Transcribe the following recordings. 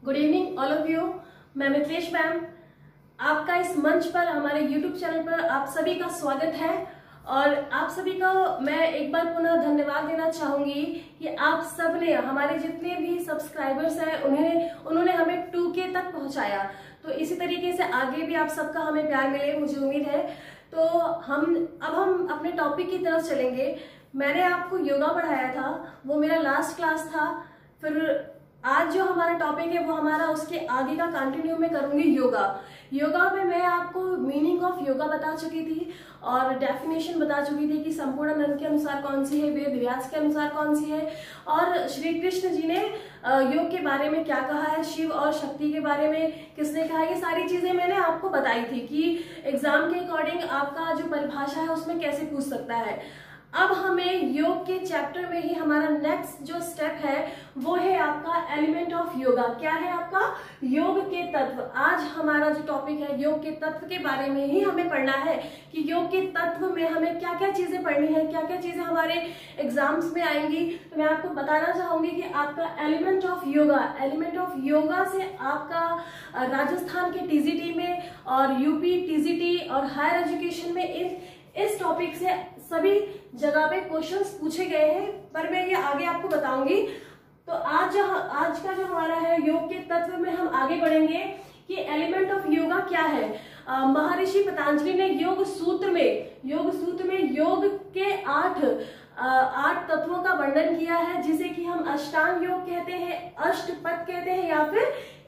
Good evening all of you. मैं Mitresh ma'am, आपका इस मंच पर हमारे यूट्यूब चैनल पर आप सभी का स्वागत है। और आप सभी का मैं एक बार पुनः धन्यवाद देना चाहूंगी कि आप सब ने, हमारे जितने भी सब्सक्राइबर्स हैं उन्होंने हमें 2K तक पहुंचाया। तो इसी तरीके से आगे भी आप सबका हमें प्यार मिले, मुझे उम्मीद है। तो हम अपने टॉपिक की तरफ चलेंगे। मैंने आपको योगा पढ़ाया था, वो मेरा लास्ट क्लास था। फिर आज जो हमारा टॉपिक है वो हमारा उसके आगे का कंटिन्यू में करूंगी योगा में मैं आपको मीनिंग ऑफ योगा बता चुकी थी और डेफिनेशन बता चुकी थी कि संपूर्णानंद के अनुसार कौन सी है, वेद व्यास के अनुसार कौन सी है, और श्री कृष्ण जी ने योग के बारे में क्या कहा है, शिव और शक्ति के बारे में किसने कहा। ये सारी चीजें मैंने आपको बताई थी कि एग्जाम के अकॉर्डिंग आपका जो परिभाषा है उसमें कैसे पूछ सकता है। अब हमें योग के चैप्टर में ही हमारा नेक्स्ट जो स्टेप है वो है आपका एलिमेंट ऑफ योगा। क्या है आपका? योग के तत्व। आज हमारा जो टॉपिक है योग के तत्व के बारे में ही हमें पढ़ना है कि योग के तत्व में हमें क्या क्या चीजें पढ़नी है, क्या क्या चीजें हमारे एग्जाम्स में आएंगी। तो मैं आपको बताना चाहूंगी कि आपका एलिमेंट ऑफ योगा से आपका राजस्थान के टीजीटी में और यूपी टीजीटी और हायर एजुकेशन में इस टॉपिक से सभी जगह पे क्वेश्चंस पूछे गए हैं, पर मैं ये आगे आपको बताऊंगी। तो आज का जो हमारा है योग के तत्व में हम आगे बढ़ेंगे कि एलिमेंट ऑफ योगा क्या है। महर्षि पतंजलि ने योग सूत्र में योग के आठ तत्वों का वर्णन किया है, जिसे कि हम अष्टांग योग कहते हैं, अष्टपद कहते हैं या फिर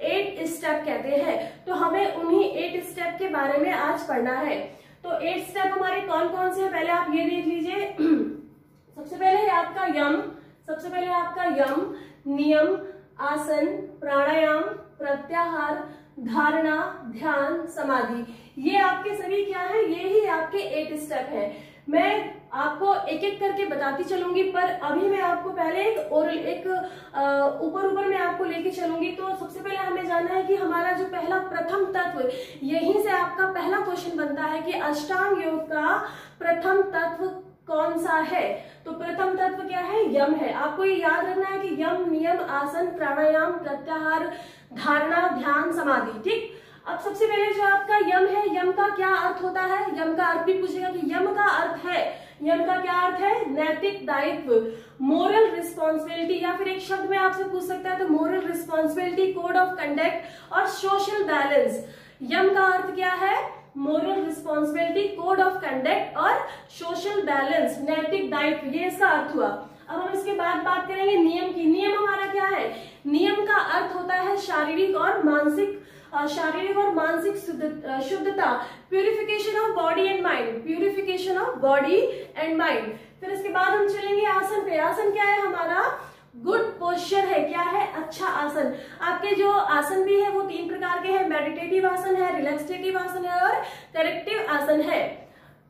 8 स्टेप कहते हैं। तो हमें उन्हीं 8 स्टेप के बारे में आज पढ़ना है। तो 8 स्टेप हमारे कौन कौन से हैं पहले आप ये देख लीजिए। सबसे पहले है आपका यम, नियम, आसन, प्राणायाम, प्रत्याहार, धारणा, ध्यान, समाधि। ये आपके सभी क्या है? ये ही आपके 8 स्टेप हैं। मैं आपको एक एक करके बताती चलूंगी, पर अभी मैं आपको पहले एक ऊपर मैं आपको लेके चलूंगी। तो सबसे पहले हमें जानना है कि हमारा जो पहला प्रथम तत्व, यहीं से आपका पहला क्वेश्चन बनता है कि अष्टांग योग का प्रथम तत्व कौन सा है। तो प्रथम तत्व क्या है? यम है। आपको ये याद रखना है कि यम, नियम, आसन, प्राणायाम, प्रत्याहार, धारणा, ध्यान, समाधि। ठीक। अब सबसे पहले जो आपका यम है, यम का क्या अर्थ होता है? यम का अर्थ भी पूछेगा कि यम का क्या अर्थ है? नैतिक दायित्व, मोरल रिस्पॉन्सिबिलिटी, या फिर एक शब्द में आपसे पूछ सकता है तो moral responsibility, code of conduct और सोशल बैलेंस। यम का अर्थ क्या है? Moral responsibility, code of conduct और सोशल बैलेंस, नैतिक दायित्व, ये इसका अर्थ हुआ। अब हम इसके बाद बात करेंगे नियम की। नियम हमारा क्या है? नियम का अर्थ होता है शारीरिक और मानसिक शुद्धता, purification of body and mind. फिर इसके बाद हम चलेंगे आसन पे। आसन क्या है हमारा? गुड पोस्चर है। क्या है? अच्छा आसन। आपके जो आसन भी है वो 3 प्रकार के हैं, मेडिटेटिव आसन है, रिलैक्सेटिव आसन है और करेक्टिव आसन है।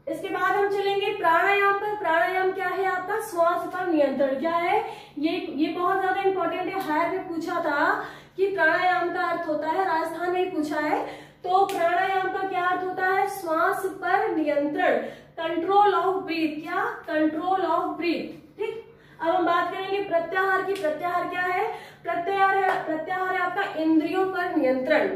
इसके बाद हम चलेंगे प्राणायाम पर। प्राणायाम क्या है आपका? श्वास पर नियंत्रण। क्या है ये बहुत ज्यादा इंपॉर्टेंट है, हायर में पूछा था कि प्राणायाम का अर्थ होता है, राजस्थान में पूछा है। तो प्राणायाम का क्या अर्थ होता है? श्वास पर नियंत्रण, कंट्रोल ऑफ ब्रीथ। क्या? Control of breath. ठीक। अब हम बात करेंगे प्रत्याहार की। प्रत्याहार क्या है? प्रत्याहार है आपका इंद्रियों पर नियंत्रण,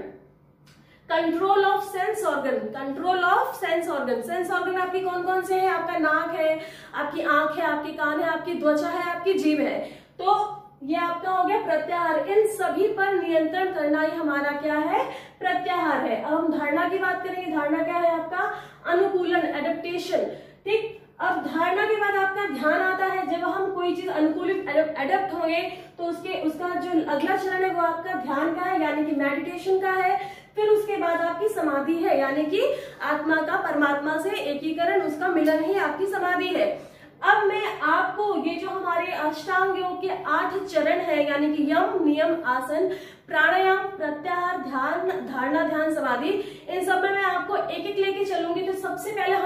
control of sense organ. Sense organ आपकी कौन कौन से हैं? आपका नाक है, आपकी आंख है, आपके कान है, आपकी त्वचा है, आपकी जीभ है। तो ये आपका हो गया प्रत्याहार। इन सभी पर नियंत्रण करना ही हमारा क्या है? प्रत्याहार है। अब हम धारणा की बात करेंगे। धारणा क्या है आपका? अनुकूलन, एडेप्टेशन। ठीक। अब धारणा के बाद आपका ध्यान आता है। जब हम कोई चीज अनुकूलित एडेप्ट होंगे तो उसका जो अगला चरण है वो आपका ध्यान का है, यानी कि मेडिटेशन का है। फिर उसके बाद आपकी समाधि है, यानी कि आत्मा का परमात्मा से एकीकरण, उसका मिलन ही आपकी समाधि है। अब मैं आपको ये जो हमारे अष्टांग योग के 8 चरण है, यानी कि यम, नियम, आसन, प्राणायाम, प्रत्याहार, धारणा, ध्यान, समाधि, इन सब में मैं आपको एक एक लेके चलूंगी। तो सबसे पहले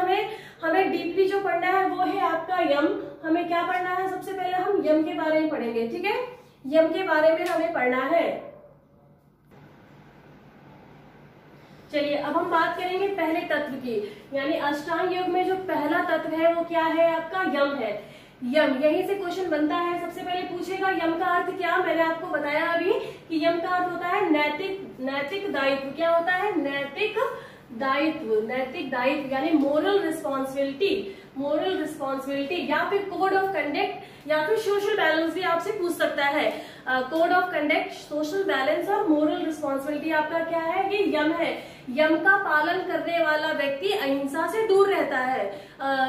हमें डीपली जो पढ़ना है वो है आपका यम। हमें क्या पढ़ना है? सबसे पहले हम यम के बारे में पढ़ेंगे। ठीक है, यम के बारे में हमें पढ़ना है। चलिए अब हम बात करेंगे पहले तत्व की, यानी अष्टांग योग में जो पहला तत्व है वो क्या है? आपका यम है। यम, यहीं से क्वेश्चन बनता है। सबसे पहले पूछ पूछेगा यम का अर्थ क्या, मैंने आपको बताया अभी कि यम का अर्थ होता है नैतिक दायित्व। क्या होता है? नैतिक दायित्व यानी मोरल रिस्पॉन्सिबिलिटी या फिर कोड ऑफ कंडक्ट या फिर सोशल बैलेंस भी आपसे पूछ सकता है। Code of conduct, social balance और मोरल रिस्पॉन्सिबिलिटी आपका क्या है? ये यम है। यम का पालन करने वाला व्यक्ति अहिंसा से दूर रहता है,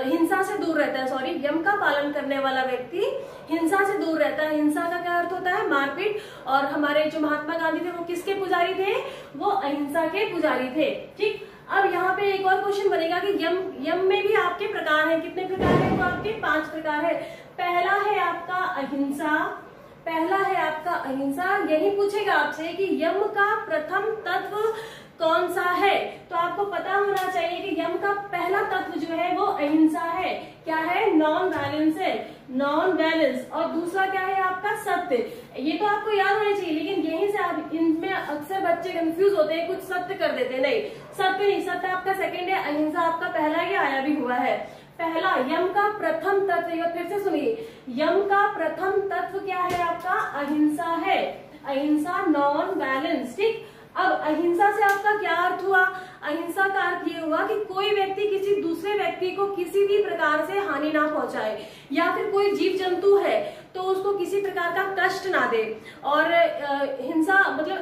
हिंसा से दूर रहता है, सॉरी, यम का पालन करने वाला व्यक्ति हिंसा से दूर रहता है। हिंसा का क्या अर्थ होता है? मारपीट। और हमारे जो महात्मा गांधी थे वो किसके पुजारी थे? वो अहिंसा के पुजारी थे। ठीक, अब यहाँ पे एक और क्वेश्चन बनेगा कि यम में भी आपके प्रकार हैं। कितने प्रकार हैं? वो आपके 5 प्रकार है। पहला है आपका अहिंसा। यही पूछेगा आपसे कि यम का प्रथम तत्व कौन सा है, तो आपको पता होना चाहिए कि यम का पहला तत्व जो है वो अहिंसा है। क्या है? Non violence. और दूसरा क्या है आपका? सत्य। ये तो आपको याद होना चाहिए, लेकिन यहीं से आप इनमें अक्सर बच्चे कंफ्यूज होते हैं, कुछ सत्य कर देते हैं। नहीं, सत्य नहीं, सत्य आपका सेकंड है, अहिंसा आपका पहला, ये आया भी हुआ है। पहला यम का प्रथम तत्व, फिर से सुनिए, यम का प्रथम तत्व क्या है आपका? अहिंसा है। अहिंसा, नॉन वायलेंस। ठीक, अब अहिंसा से आपका क्या अर्थ हुआ? अहिंसा का अर्थ ये हुआ कि कोई व्यक्ति किसी दूसरे व्यक्ति को किसी भी प्रकार से हानि ना पहुंचाए, या फिर कोई जीव जंतु है तो उसको किसी प्रकार का कष्ट ना दे। और हिंसा मतलब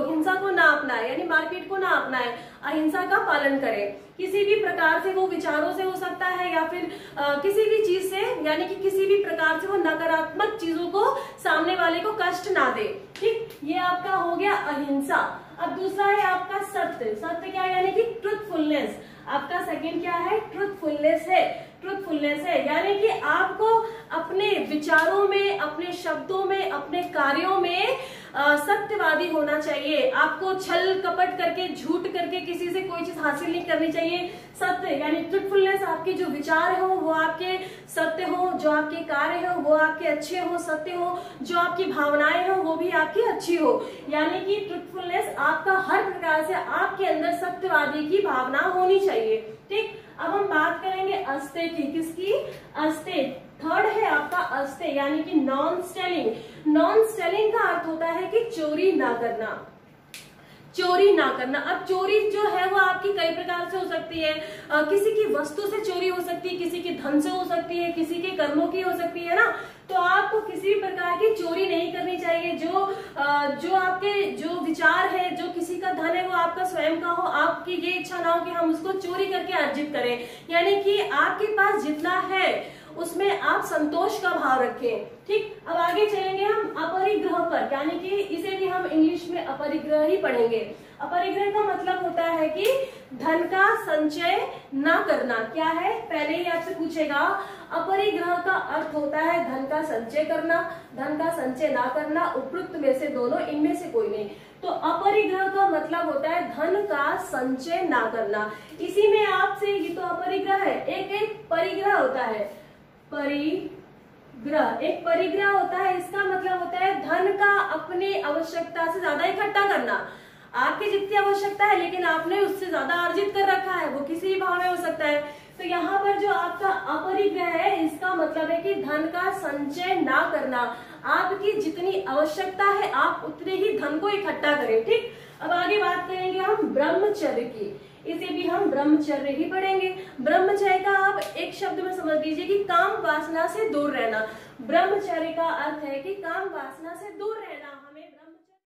हिंसा को ना अपनाए, यानी मारपीट को ना अपनाए, अहिंसा का पालन करे। किसी भी प्रकार से, वो विचारों से हो सकता है या फिर किसी भी चीज से, यानी कि किसी भी प्रकार से वो नकारात्मक चीजों को सामने वाले को कष्ट ना दे। ठीक, ये आपका हो गया अहिंसा। अब दूसरा है आपका सत्य। सत्य क्या? यानी कि ट्रुथफुलनेस। आपका सेकंड क्या है? ट्रुथफुलनेस है, यानी कि आपको अपने विचारों में, अपने शब्दों में, अपने कार्यों में सत्यवादी होना चाहिए। आपको छल कपट करके, झूठ करके किसी से कोई चीज हासिल नहीं करनी चाहिए। सत्य यानी ट्रुथफुलनेस, आपके जो विचार हो वो आपके सत्य हो, जो आपके कार्य हो वो आपके अच्छे हो, सत्य हो, जो आपकी भावनाएं हो वो भी आपकी अच्छी हो। यानी कि ट्रुथफुलनेस, आपका हर प्रकार से आपके अंदर सत्यवादी की भावना होनी चाहिए। ठीक, अब हम बात करेंगे अस्ते की। किसकी? अस्ते। थर्ड है आपका अस्ते, यानी कि नॉन स्टेलिंग का अर्थ होता है कि चोरी ना करना। अब चोरी जो है वो आपकी कई प्रकार से हो सकती है। किसी की वस्तु से चोरी हो सकती है, किसी के धन से हो सकती है, किसी के कर्मों की हो सकती है ना। तो आपको किसी भी प्रकार की चोरी नहीं करनी चाहिए। जो आपके जो विचार है, जो किसी का धन है वो आपका स्वयं का हो, आपकी ये इच्छा ना हो कि हम उसको चोरी करके अर्जित करें। यानी कि आपके पास जितना है उसमें आप संतोष का भाव रखें। ठीक, अब आगे चलेंगे हम अपरिग्रह पर, यानी कि इसे भी हम इंग्लिश में अपरिग्रह ही पढ़ेंगे। अपरिग्रह का मतलब होता है कि धन का संचय ना करना। क्या है? पहले ही आपसे पूछेगा। अपरिग्रह का अर्थ होता है धन का संचय करना, धन का संचय ना करना, उपयुक्त में से दोनों, इनमें से कोई नहीं। तो अपरिग्रह का मतलब होता है धन का संचय ना करना। इसी में आपसे, ये तो अपरिग्रह है, एक परिग्रह होता है। एक परिग्रह होता है, इसका मतलब होता है धन का अपनी आवश्यकता से ज्यादा इकट्ठा करना। आपकी जितनी आवश्यकता है लेकिन आपने उससे ज्यादा अर्जित कर रखा है, वो किसी भी भाव में हो सकता है। तो यहाँ पर जो आपका अपरिग्रह है, इसका मतलब है कि धन का संचय ना करना। आपकी जितनी आवश्यकता है आप उतने ही धन को इकट्ठा करें। ठीक, अब आगे बात करेंगे हम ब्रह्मचर्य की। इसे भी हम ब्रह्मचर्य ही पढ़ेंगे। ब्रह्मचर्य का आप एक शब्द में समझ लीजिए कि काम वासना से दूर रहना। ब्रह्मचर्य का अर्थ है कि काम वासना से दूर रहना।